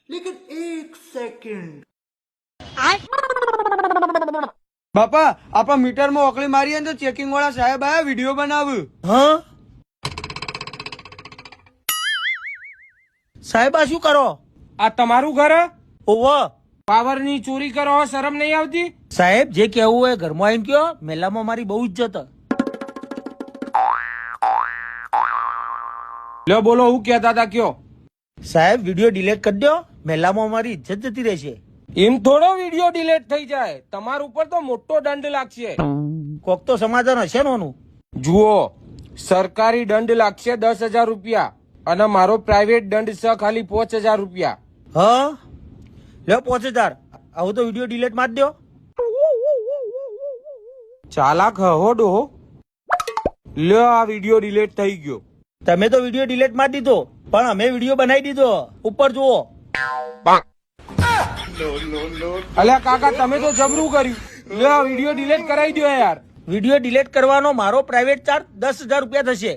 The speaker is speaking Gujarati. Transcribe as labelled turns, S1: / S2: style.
S1: लेकिन एक सेकंड
S2: બાપા આપા મીટરમાં ઓકળી મારીએ ને તો ચેકિંગ વાળા સાહેબ આયા વિડીયો બનાવ.
S3: હા સાહેબ આ શું કરો?
S4: આ તમારું ઘર
S3: ઓવો
S4: પાવર ની ચોરી કરો શરમ નહીં આવતી?
S3: સાહેબ જે કેવું હોય ઘરમાં આવીને કયો. મેલામાં મારી બહુ ઇજ્જત.
S4: લ્યો બોલો હું કહેતા હતા કયો?
S3: સાહેબ વિડીયો ડિલીટ કરી દો. મેલામાં મારી ઇજ્જત જતી રહેશે.
S4: એમ થોડો વિડીયો ડિલીટ થઈ જાય, તમારા ઉપર તો મોટો દંડ લાગશે.
S3: કોક તો સમાધાન હશે ને ઓનું.
S4: જુઓ, સરકારી દંડ લાગશે 10,000 રૂપિયા અને મારો પ્રાઇવેટ દંડ છે ખાલી 5,000 રૂપિયા.
S3: હા લ્યો 5,000. આવું તો વિડીયો ડિલીટ માર દો.
S4: ચાલાક હો ડોહો. લ્યો આ વિડીયો ડિલીટ થઈ ગયો.
S3: તમે તો વિડીયો ડિલીટ માર દીધો પણ અમે વિડીયો બનાવી દીધો. ઉપર જુઓ.
S4: અલ્યા કાકા તમે તો જબરું કર્યું. લ્યો આ વિડીયો ડિલીટ કરાવી દો યાર.
S3: વિડીયો ડિલીટ કરવાનો મારો પ્રાઇવેટ ચાર્જ 10,000 રૂપિયા થશે.